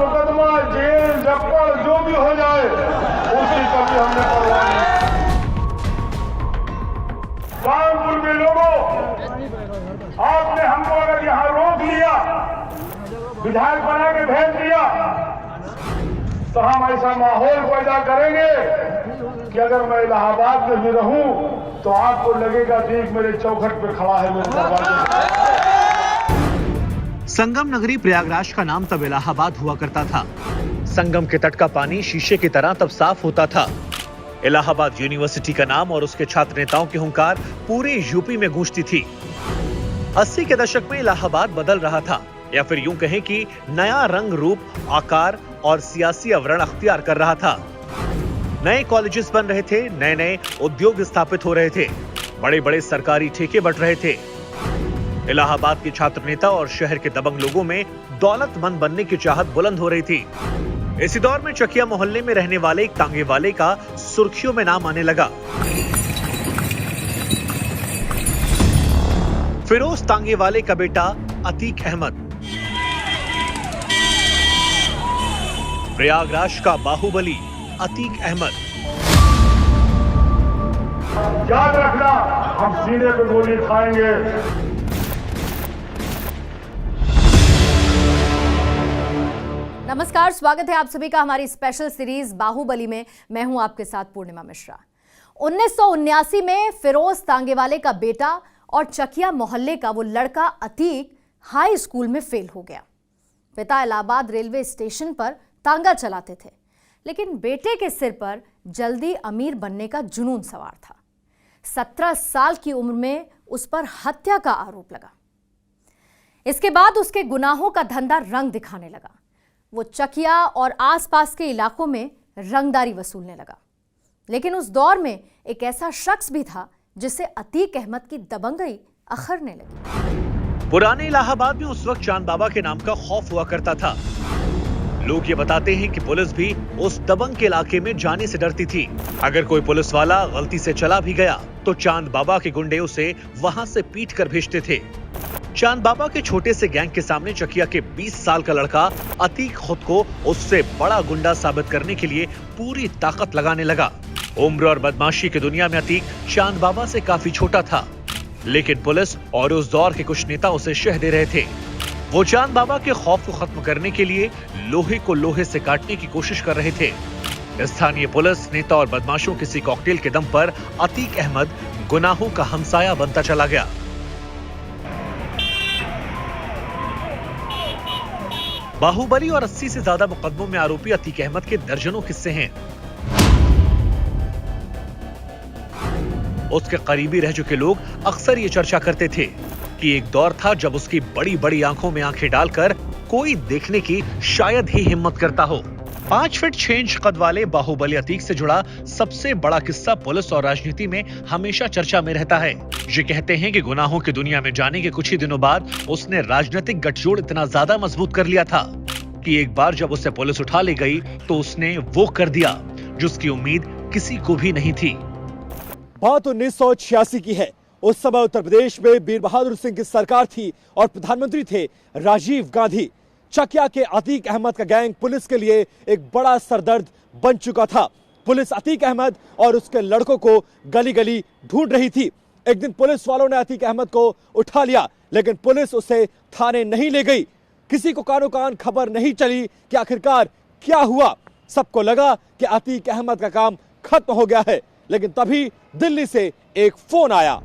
मुकदमा, जेल, जब्बर जो भी हो जाए उसकी कभी हमने परवाह नहीं। कानपुर के लोगों, आपने हमको अगर यहाँ रोक लिया, विधायक बना के भेज दिया, तो हम ऐसा माहौल पैदा करेंगे कि अगर मैं इलाहाबाद में भी रहूं तो आपको लगेगा देख मेरे चौखट पे खड़ा है मेरे दरवाजे। संगम नगरी प्रयागराज का नाम तब इलाहाबाद हुआ करता था। संगम के तट का पानी शीशे की तरह तब साफ होता था। इलाहाबाद यूनिवर्सिटी का नाम और उसके छात्र नेताओं की हुंकार पूरे यूपी में गूंजती थी। 80 के दशक में इलाहाबाद बदल रहा था, या फिर यूं कहें कि नया रंग, रूप, आकार और सियासी आवरण अख्तियार कर रहा था। नए कॉलेजेस बन रहे थे, नए नए उद्योग स्थापित हो रहे थे, बड़े बड़े सरकारी ठेके बंट रहे थे। इलाहाबाद के छात्र नेता और शहर के दबंग लोगों में दौलतमंद बनने की चाहत बुलंद हो रही थी। इसी दौर में चकिया मोहल्ले में रहने वाले एक तांगे वाले का सुर्खियों में नाम आने लगा। फिरोज तांगे वाले का बेटा अतीक अहमद, प्रयागराज का बाहुबली अतीक अहमद। याद रखना, हम सीने पे गोली खाएंगे। नमस्कार, स्वागत है आप सभी का हमारी स्पेशल सीरीज बाहुबली में। मैं हूं आपके साथ पूर्णिमा मिश्रा। 1979 में फिरोज तांगेवाले का बेटा और चकिया मोहल्ले का वो लड़का अतीक हाई स्कूल में फेल हो गया। पिता इलाहाबाद रेलवे स्टेशन पर तांगा चलाते थे, लेकिन बेटे के सिर पर जल्दी अमीर बनने का जुनून सवार था। 17 साल की उम्र में उस पर हत्या का आरोप लगा। इसके बाद उसके गुनाहों का धंधा रंग दिखाने लगा। वो चकिया और आसपास के इलाकों में रंगदारी वसूलने लगा। लेकिन उस दौर में एक ऐसा शख्स भी था जिसे अतीक अहमद की दबंगई अखरने लगी। पुराने इलाहाबाद में उस वक्त चांद बाबा के नाम का खौफ हुआ करता था। लोग ये बताते हैं कि पुलिस भी उस दबंग के इलाके में जाने से डरती थी। अगर कोई पुलिस वाला गलती से चला भी गया तो चांद बाबा के गुंडे उसे वहां से पीट कर भेजते थे। चांद बाबा के छोटे से गैंग के सामने चकिया के 20 साल का लड़का अतीक खुद को उससे बड़ा गुंडा साबित करने के लिए पूरी ताकत लगाने लगा। उम्र और बदमाशी की दुनिया में अतीक चांद बाबा से काफी छोटा था, लेकिन पुलिस और उस दौर के कुछ नेता उसे शह दे रहे थे। वो चांद बाबा के खौफ को खत्म करने के लिए लोहे को लोहे से काटने की कोशिश कर रहे थे। स्थानीय पुलिस, नेता और बदमाशों किसी कॉकटेल के दम पर अतीक अहमद गुनाहों का हमसाया बनता चला गया। बाहुबली और 80 से ज्यादा मुकदमों में आरोपी अतीक अहमद के दर्जनों किस्से हैं। उसके करीबी रह चुके लोग अक्सर ये चर्चा करते थे कि एक दौर था जब उसकी बड़ी बड़ी आंखों में आंखें डालकर कोई देखने की शायद ही हिम्मत करता हो। 5 फीट 6 इंच कद वाले बाहुबली अतीक से जुड़ा सबसे बड़ा किस्सा पुलिस और राजनीति में हमेशा चर्चा में रहता है। ये कहते हैं कि गुनाहों की दुनिया में जाने के कुछ ही दिनों बाद उसने राजनीतिक गठजोड़ इतना ज्यादा मजबूत कर लिया था कि एक बार जब उसे पुलिस उठा ले गई तो उसने वो कर दिया जिसकी उम्मीद किसी को भी नहीं थी। बात 1986 की है। उस समय उत्तर प्रदेश में वीर बहादुर सिंह की सरकार थी और प्रधानमंत्री थे राजीव गांधी। चकिया के अतीक अहमद का गैंग पुलिस के लिए एक बड़ा सरदर्द बन चुका था। पुलिस अतीक अहमद और उसके लड़कों को गली गली ढूंढ रही थी। एक दिन पुलिस वालों ने अतीक अहमद को उठा लिया, लेकिन पुलिस उसे थाने नहीं ले गई। किसी को कानो कान खबर नहीं चली कि आखिरकार क्या हुआ। सबको लगा कि अतीक अहमद का काम खत्म हो गया है, लेकिन तभी दिल्ली से एक फोन आया।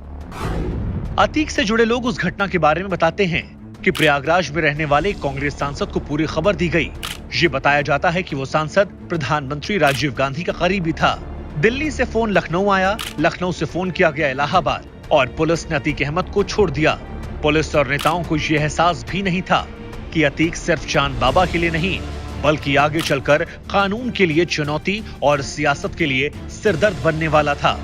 अतीक से जुड़े लोग उस घटना के बारे में बताते हैं कि प्रयागराज में रहने वाले कांग्रेस सांसद को पूरी खबर दी गई। ये बताया जाता है कि वो सांसद प्रधानमंत्री राजीव गांधी का करीबी था। दिल्ली से फोन लखनऊ आया, लखनऊ से फोन किया गया इलाहाबाद और पुलिस ने अतीक अहमद को छोड़ दिया। पुलिस और नेताओं को ये एहसास भी नहीं था कि अतीक सिर्फ चांद बाबा के लिए नहीं, बल्कि आगे चलकर कानून के लिए चुनौती और सियासत के लिए सिरदर्द बनने वाला था।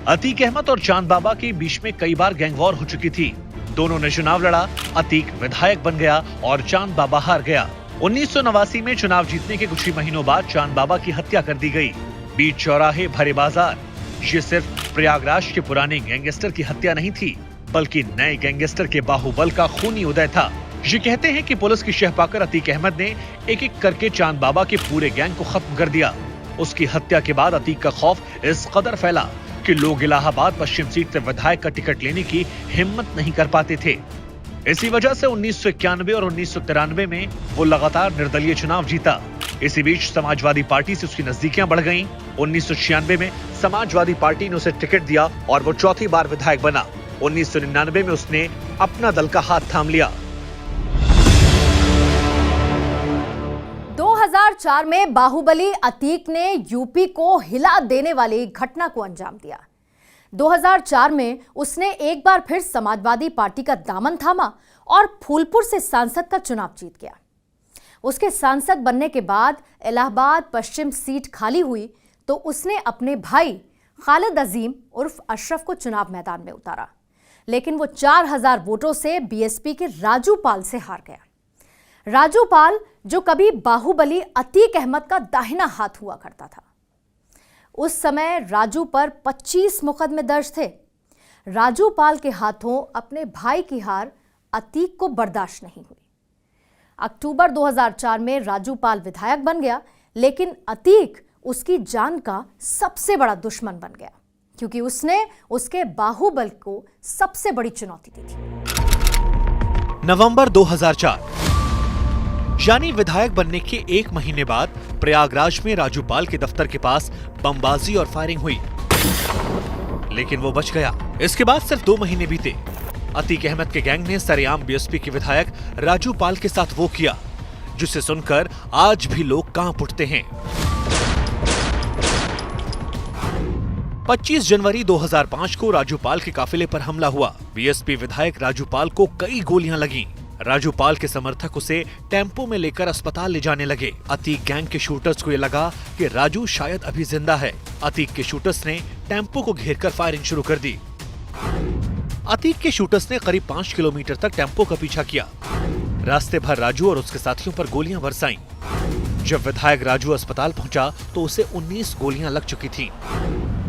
अतीक अहमद और चांद बाबा के बीच में कई बार गैंग वॉर हो चुकी थी। दोनों ने चुनाव लड़ा, अतीक विधायक बन गया और चांद बाबा हार गया। 1989 में चुनाव जीतने के कुछ ही महीनों बाद चांद बाबा की हत्या कर दी गई। बीच चौराहे भरे बाजार। ये सिर्फ प्रयागराज के पुराने गैंगस्टर की हत्या नहीं थी, बल्कि नए गैंगस्टर के बाहुबल का खूनी उदय था। ये कहते हैं कि पुलिस की शह पाकर अतीक अहमद ने एक एक करके चांद बाबा के पूरे गैंग को खत्म कर दिया। उसकी हत्या के बाद अतीक का खौफ इस कदर फैला कि लोग इलाहाबाद पश्चिम सीट से विधायक का टिकट लेने की हिम्मत नहीं कर पाते थे। इसी वजह से 1991 और 1993 में वो लगातार निर्दलीय चुनाव जीता। इसी बीच समाजवादी पार्टी से उसकी नजदीकियां बढ़ गईं। 1996 में समाजवादी पार्टी ने उसे टिकट दिया और वो चौथी बार विधायक बना। 1999 में उसने अपना दल का हाथ थाम लिया। 2004 में बाहुबली अतीक ने यूपी को हिला देने वाली घटना को अंजाम दिया। 2004 में उसने एक बार फिर समाजवादी पार्टी का दामन थामा और फूलपुर से सांसद का चुनाव जीत गया। उसके सांसद बनने के बाद इलाहाबाद पश्चिम सीट खाली हुई तो उसने अपने भाई खालिद अजीम उर्फ अशरफ को चुनाव मैदान में उतारा, लेकिन वो 4000 वोटों से बीएसपी के राजू पाल से हार गया। राजू पाल जो कभी बाहुबली अतीक अहमद का दाहिना हाथ हुआ करता था। उस समय राजू पर 25 मुकदमे दर्ज थे। राजू पाल के हाथों अपने भाई की हार अतीक को बर्दाश्त नहीं हुई। अक्टूबर 2004 में राजू पाल विधायक बन गया, लेकिन अतीक उसकी जान का सबसे बड़ा दुश्मन बन गया, क्योंकि उसने उसके बाहुबल को सबसे बड़ी चुनौती दी थी। नवंबर 2004 यानी विधायक बनने के 1 महीने बाद प्रयागराज में राजू पाल के दफ्तर के पास बमबाजी और फायरिंग हुई, लेकिन वो बच गया। इसके बाद सिर्फ 2 महीने बीते। अतीक अहमद के गैंग ने सरेआम बीएसपी के विधायक राजू पाल के साथ वो किया, जिसे सुनकर आज भी लोग कांप उठते हैं। 25 जनवरी 2005 को राजू पाल के काफिले पर हमला हुआ। बीएसपी विधायक राजू पाल को कई गोलियां लगीं। राजू पाल के समर्थक उसे टेम्पो में लेकर अस्पताल ले जाने लगे। अतीक गैंग के शूटर्स को ये लगा कि राजू शायद अभी जिंदा है। अतीक के शूटर्स ने टेम्पो को घेरकर फायरिंग शुरू कर दी। अतीक के शूटर्स ने करीब 5 किलोमीटर तक टेम्पो का पीछा किया। रास्ते भर राजू और उसके साथियों पर गोलियां बरसाईं। जब विधायक राजू अस्पताल पहुंचा तो उसे 19 गोलियां लग चुकी थीं।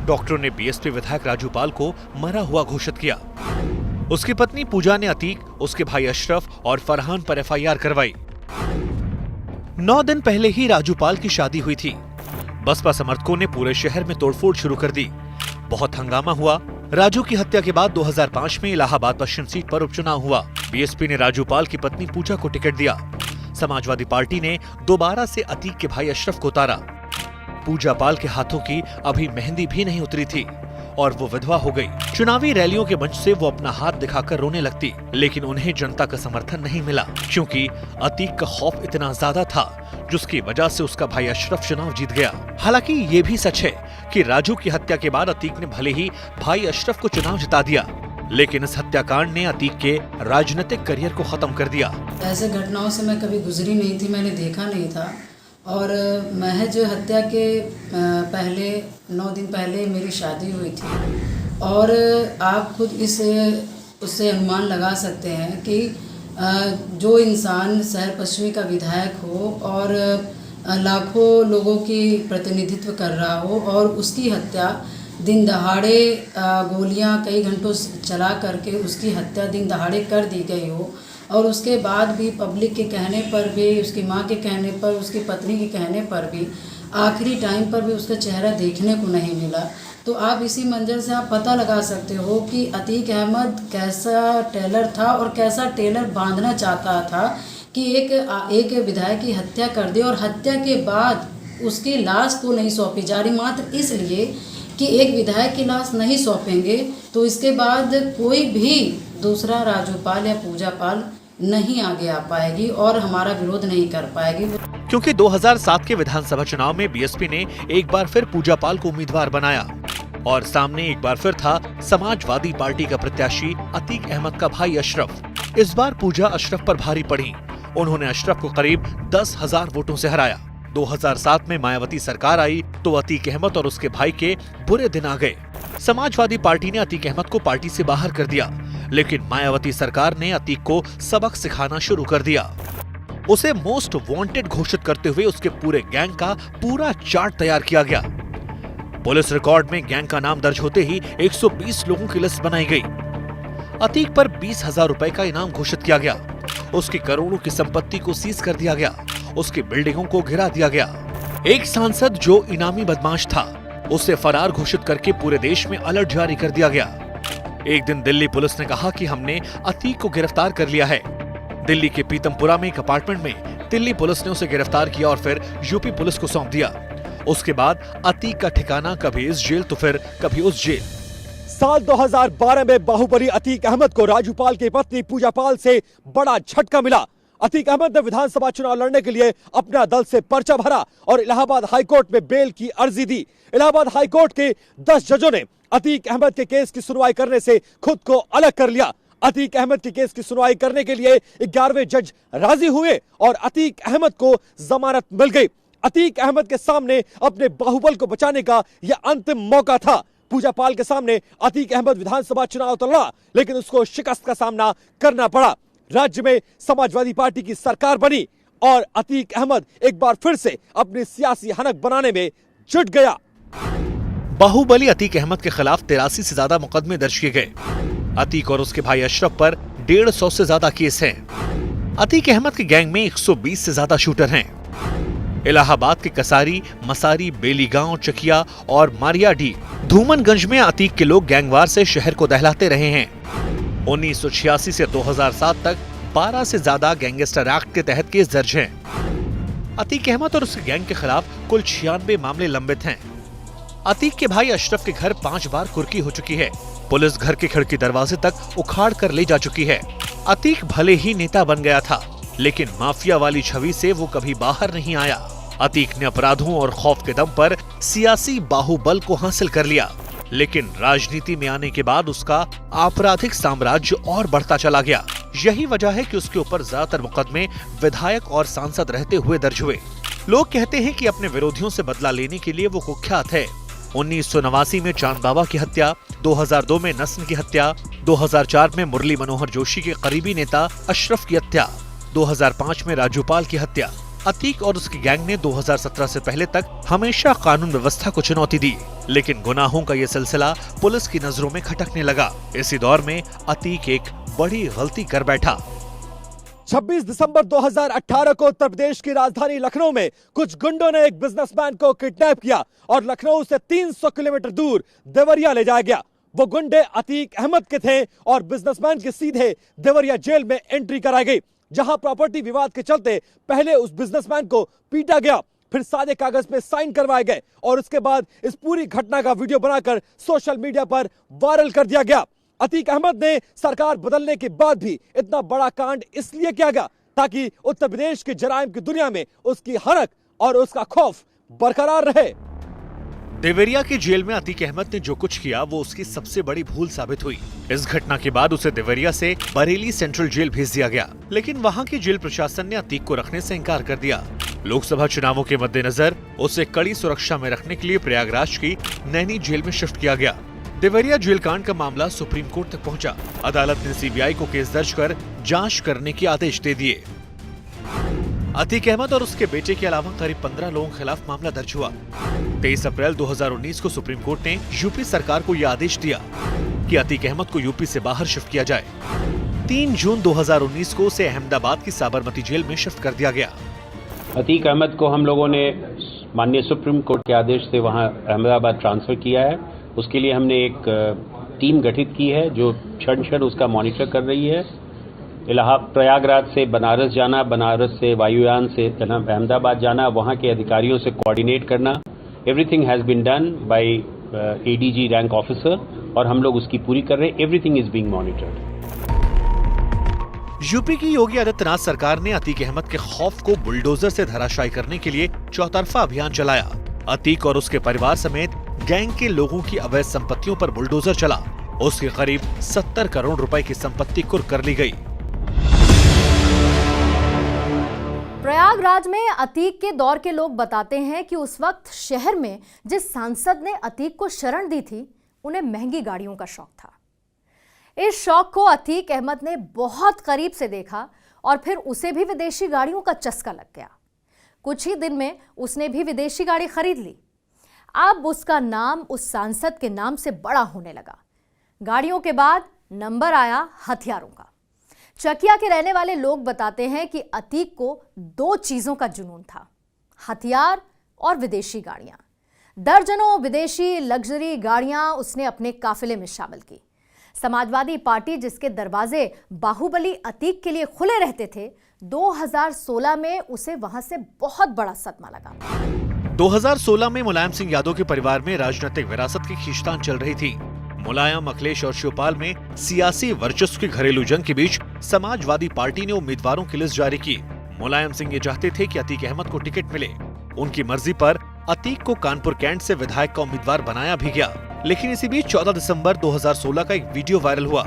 डॉक्टरों ने बीएसपी विधायक राजू पाल को मरा हुआ घोषित किया। उसकी पत्नी पूजा ने अतीक, उसके भाई अशरफ और फरहान पर एफआईआर करवाई। 9 दिन पहले ही राजू पाल की शादी हुई थी। बसपा समर्थकों ने पूरे शहर में तोड़फोड़ शुरू कर दी। बहुत हंगामा हुआ। राजू की हत्या के बाद 2005 में इलाहाबाद पश्चिम सीट पर उपचुनाव हुआ। बीएसपी ने राजू पाल की पत्नी पूजा को टिकट दिया। समाजवादी पार्टी ने दोबारा से अतीक के भाई अशरफ को उतारा। पूजा पाल के हाथों की अभी मेहंदी भी नहीं उतरी थी और वो विधवा हो गई। चुनावी रैलियों के मंच से वो अपना हाथ दिखाकर रोने लगती, लेकिन उन्हें जनता का समर्थन नहीं मिला, क्योंकि अतीक का खौफ इतना ज्यादा था, जिसकी वजह से उसका भाई अशरफ चुनाव जीत गया। हालांकि ये भी सच है कि राजू की हत्या के बाद अतीक ने भले ही भाई अशरफ को चुनाव जिता दिया, लेकिन इस हत्याकांड ने अतीक के राजनीतिक करियर को खत्म कर दिया। ऐसे घटनाओं से मैं कभी गुजरी नहीं थी, मैंने देखा नहीं था। और महज हत्या के पहले 9 दिन पहले मेरी शादी हुई थी और आप खुद उससे अनुमान लगा सकते हैं कि जो इंसान शहर पश्चिमी का विधायक हो और लाखों लोगों की प्रतिनिधित्व कर रहा हो और उसकी हत्या दिन दहाड़े गोलियां कई घंटों चला करके उसकी हत्या दिन दहाड़े कर दी गई हो और उसके बाद भी पब्लिक के कहने पर भी, उसकी माँ के कहने पर, उसकी पत्नी के कहने पर भी आखिरी टाइम पर भी उसका चेहरा देखने को नहीं मिला, तो आप इसी मंजर से आप पता लगा सकते हो कि अतीक अहमद कैसा टेलर था और कैसा टेलर बांधना चाहता था कि एक विधायक की हत्या कर दे और हत्या के बाद उसकी लाश को नहीं सौंपी जा रही, मात्र इसलिए कि एक विधायक की लाश नहीं सौंपेंगे तो इसके बाद कोई भी दूसरा राजू पाल या पूजा पाल नहीं आगे आ पाएगी और हमारा विरोध नहीं कर पाएगी। क्योंकि 2007 के विधानसभा चुनाव में बीएसपी ने एक बार फिर पूजा पाल को उम्मीदवार बनाया और सामने एक बार फिर था समाजवादी पार्टी का प्रत्याशी अतीक अहमद का भाई अशरफ। इस बार पूजा अशरफ पर भारी पड़ी। उन्होंने अशरफ को करीब 10,000 वोटों से हराया। 2007 में मायावती सरकार आई तो अतीक अहमद और उसके भाई के बुरे दिन आ गए। समाजवादी पार्टी ने अतीक अहमद को पार्टी से बाहर कर दिया, लेकिन मायावती सरकार ने अतीक को सबक सिखाना शुरू कर दिया। उसे मोस्ट वांटेड घोषित करते हुए उसके पूरे गैंग का पूरा चार्ट तैयार किया गया। पुलिस रिकॉर्ड में गैंग का नाम दर्ज होते ही 120 लोगों की लिस्ट बनाई गई। अतीक पर 20,000 रुपए का इनाम घोषित किया गया। उसकी करोड़ों की संपत्ति को सीज कर दिया गया, उसकी बिल्डिंगों को घिरा दिया गया। एक सांसद जो इनामी बदमाश था, उसे फरार घोषित करके पूरे देश में अलर्ट जारी कर दिया गया। एक दिन दिल्ली पुलिस ने कहा कि हमने अतीक को गिरफ्तार कर लिया है। दिल्ली के पीतमपुरा में एक अपार्टमेंट में दिल्ली पुलिस ने उसे गिरफ्तार किया और फिर यूपी पुलिस को सौंप दिया। उसके बाद अतीक का ठिकाना कभी इस जेल तो फिर कभी उस जेल। साल 2012 में बाहुबली अतीक अहमद को राजू पाल की पत्नी पूजा पाल से बड़ा झटका मिला। अतीक अहमद ने विधानसभा चुनाव लड़ने के लिए अपना दल से पर्चा भरा और इलाहाबाद हाईकोर्ट में बेल की अर्जी दी। इलाहाबाद हाईकोर्ट के 10 जजों ने अतीक अहमद के केस की सुनवाई करने से खुद को अलग कर लिया। अतीक अहमद के केस की सुनवाई करने के लिए 11वें जज राजी हुए और अतीक अहमद को जमानत मिल गई। अतीक अहमद के सामने अपने बाहुबल को बचाने का यह अंतिम मौका था। पूजा पाल के सामने अतीक अहमद विधानसभा चुनाव तो लड़ा, लेकिन उसको शिकस्त का सामना करना पड़ा। राज्य में समाजवादी पार्टी की सरकार बनी और अतीक अहमद एक बार फिर से अपनी सियासी हनक बनाने में जुट गया। बाहुबली अतीक अहमद के खिलाफ 83 से ज्यादा मुकदमे दर्ज किए गए। अतीक और उसके भाई अशरफ पर 150 से ज्यादा केस हैं। अतीक अहमद के गैंग में 120 से ज्यादा शूटर हैं। इलाहाबाद के कसारी, मसारी, बेलीगांव, चकिया और मारियाडी, धूमनगंज में अतीक के लोग गैंगवार से शहर को दहलाते रहे हैं। 1986 से 2007 तक 12 से ज्यादा गैंगस्टर एक्ट के तहत केस दर्ज हैं। अतीक अहमद और उसके गैंग के खिलाफ कुल 96 मामले लंबित हैं। अतीक के भाई अशरफ के घर 5 बार कुर्की हो चुकी है। पुलिस घर के खिड़की दरवाजे तक उखाड़ कर ले जा चुकी है। अतीक भले ही नेता बन गया था, लेकिन माफिया वाली छवि से वो कभी बाहर नहीं आया। अतीक ने अपराधों और खौफ के दम पर सियासी बाहुबल को हासिल कर लिया, लेकिन राजनीति में आने के बाद उसका आपराधिक साम्राज्य और बढ़ता चला गया। यही वजह है कि उसके ऊपर ज्यादातर मुकदमे विधायक और सांसद रहते हुए दर्ज हुए। लोग कहते हैं कि अपने विरोधियों से बदला लेने के लिए वो कुख्यात है। 1989 में चांद बाबा की हत्या, 2002 में नस्न की हत्या, 2004 में मुरली मनोहर जोशी के करीबी नेता अशरफ की हत्या, 2005 में राजू पाल की हत्या। अतीक और उसकी गैंग ने 2017 से पहले तक हमेशा कानून व्यवस्था को चुनौती दी, लेकिन गुनाहों का ये सिलसिला पुलिस की नजरों में खटकने लगा। इसी दौर में अतीक एक बड़ी गलती कर बैठा। 26 दिसंबर 2018 को उत्तर प्रदेश की राजधानी लखनऊ में कुछ गुंडों ने एक बिजनेसमैन को किडनैप किया और लखनऊ से 300 किलोमीटर दूर देवरिया ले जाया गया। वो गुंडे अतीक अहमद के थे और बिजनेसमैन के सीधे देवरिया जेल में एंट्री कराई गई, जहां प्रॉपर्टी विवाद के चलते पहले उस बिजनेसमैन को पीटा गया, फिर सादे कागज पे साइन करवाए गए और उसके बाद इस पूरी घटना का वीडियो बनाकर सोशल मीडिया पर वायरल कर दिया गया। अतीक अहमद ने सरकार बदलने के बाद भी इतना बड़ा कांड इसलिए किया गया ताकि उत्तर प्रदेश के जराइम की दुनिया में उसकी हनक और उसका खौफ बरकरार रहे। देवरिया के जेल में अतीक अहमद ने जो कुछ किया वो उसकी सबसे बड़ी भूल साबित हुई। इस घटना के बाद उसे देवरिया से बरेली सेंट्रल जेल भेज दिया गया, लेकिन वहां की जेल प्रशासन ने अतीक को रखने से इनकार कर दिया। लोकसभा चुनावों के मद्देनजर उसे कड़ी सुरक्षा में रखने के लिए प्रयागराज की नैनी जेल में शिफ्ट किया गया। देवरिया जेल कांड का मामला सुप्रीम कोर्ट तक पहुंचा। अदालत ने सीबीआई को केस दर्ज कर जांच करने के आदेश दे दिए। अतीक अहमद और उसके बेटे के अलावा करीब 15 लोगों के खिलाफ मामला दर्ज हुआ। 23 अप्रैल 2019 को सुप्रीम कोर्ट ने यूपी सरकार को यह आदेश दिया कि अतीक अहमद को यूपी से बाहर शिफ्ट किया जाए। 3 जून 2019 को उसे अहमदाबाद की साबरमती जेल में शिफ्ट कर दिया गया। अतीक अहमद को हम लोगों ने माननीय सुप्रीम कोर्ट के आदेश से वहां अहमदाबाद ट्रांसफर किया है। उसके लिए हमने एक टीम गठित की है जो क्षण उसका मॉनिटर कर रही है। प्रयागराज से बनारस जाना, बनारस से वायुयान से अहमदाबाद जाना, वहाँ के अधिकारियों से कोऑर्डिनेट करना, everything has been done by ADG rank officer और हम लोग उसकी पूरी कर रहे हैं। Everything is being monitored. UP की योगी आदित्यनाथ सरकार ने अतीक अहमद के खौफ को बुलडोजर से धराशायी करने के लिए चौतरफा अभियान चलाया। अतीक और उसके परिवार समेत गैंग के लोगों की अवैध संपत्तियों पर बुलडोजर चला। उसके करीब 70 करोड़ रुपए की संपत्ति कुर्क कर ली गई। प्रयागराज में अतीक के दौर के लोग बताते हैं कि उस वक्त शहर में जिस सांसद ने अतीक को शरण दी थी, उन्हें महंगी गाड़ियों का शौक था। इस शौक को अतीक अहमद ने बहुत करीब से देखा और फिर उसे भी विदेशी गाड़ियों का चस्का लग गया। कुछ ही दिन में उसने भी विदेशी गाड़ी खरीद ली। अब उसका नाम उस सांसद के नाम से बड़ा होने लगा। गाड़ियों के बाद नंबर आया हथियारों का। चकिया के रहने वाले लोग बताते हैं कि अतीक को दो चीजों का जुनून था, हथियार और विदेशी गाड़ियां। दर्जनों विदेशी लग्जरी गाड़ियां उसने अपने काफिले में शामिल की। समाजवादी पार्टी जिसके दरवाजे बाहुबली अतीक के लिए खुले रहते थे, 2016 में उसे वहां से बहुत बड़ा सदमा लगा। 2016 में मुलायम सिंह यादव के परिवार में राजनीतिक विरासत की खींचतान चल रही थी। मुलायम, अखिलेश और शिवपाल में सियासी वर्चस्व की घरेलू जंग के बीच समाजवादी पार्टी ने उम्मीदवारों की लिस्ट जारी की। मुलायम सिंह ये चाहते थे कि अतीक अहमद को टिकट मिले। उनकी मर्जी पर अतीक को कानपुर कैंट से विधायक का उम्मीदवार बनाया भी गया। लेकिन इसी बीच 14 दिसंबर 2016 का एक वीडियो वायरल हुआ।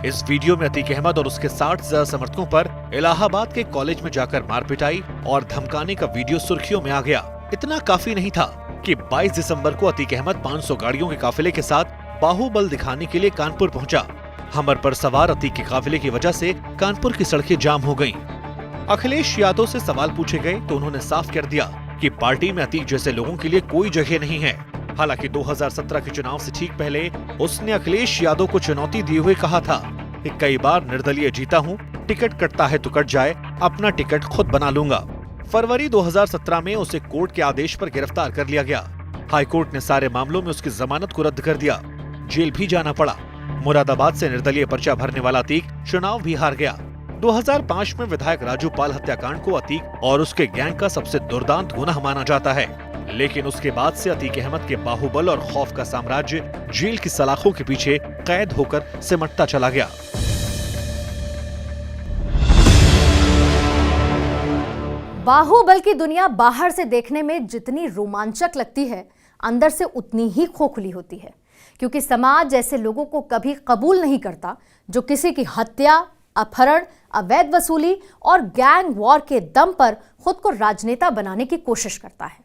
इस वीडियो में अतीक अहमद और उसके 60 से ज्यादा समर्थकों पर इलाहाबाद के कॉलेज में जाकर मार पिटाई और धमकाने का वीडियो सुर्खियों में आ गया। इतना काफी नहीं था कि 22 दिसंबर को अतीक अहमद 500 गाड़ियों के काफिले के साथ बाहुबल दिखाने के लिए कानपुर पहुंचा। हमर पर सवार अतीक के काफिले की वजह से कानपुर की सड़कें जाम हो गईं। अखिलेश यादव से सवाल पूछे गए तो उन्होंने साफ कर दिया कि पार्टी में अतीक जैसे लोगों के लिए कोई जगह नहीं है। हालांकि 2017 के चुनाव से ठीक पहले उसने अखिलेश यादव को चुनौती दिए हुए कहा था कि कई बार निर्दलीय जीता हूं, टिकट कटता है तो कट जाए, अपना टिकट खुद बना लूंगा। फरवरी 2017 में उसे कोर्ट के आदेश पर गिरफ्तार कर लिया गया। हाईकोर्ट ने सारे मामलों में उसकी जमानत को रद्द कर दिया। जेल भी जाना पड़ा। मुरादाबाद से निर्दलीय पर्चा भरने वाला अतीक चुनाव भी हार गया। 2005 में विधायक राजू पाल हत्याकांड को अतीक और उसके गैंग का सबसे दुर्दांत गुनाह माना जाता है। लेकिन उसके बाद से अतीक अहमद के बाहुबल और खौफ का साम्राज्य जेल की सलाखों के पीछे कैद होकर सिमटता चला गया। बाहुबल की दुनिया बाहर से देखने में जितनी रोमांचक लगती है, अंदर से उतनी ही खोखली होती है, क्योंकि समाज ऐसे लोगों को कभी कबूल नहीं करता जो किसी की हत्या, अपहरण, अवैध वसूली और गैंग वॉर के दम पर खुद को राजनेता बनाने की कोशिश करता है।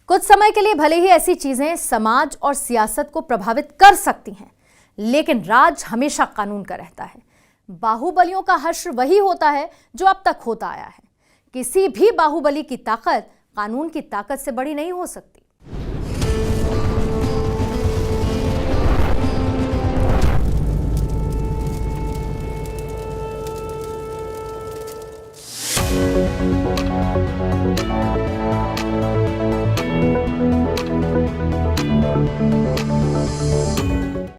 कुछ समय के लिए भले ही ऐसी चीजें समाज और सियासत को प्रभावित कर सकती हैं, लेकिन राज हमेशा कानून का रहता है। बाहुबलियों का हश्र वही होता है जो अब तक होता आया है। किसी भी बाहुबली की ताकत कानून की ताकत से बड़ी नहीं हो सकती।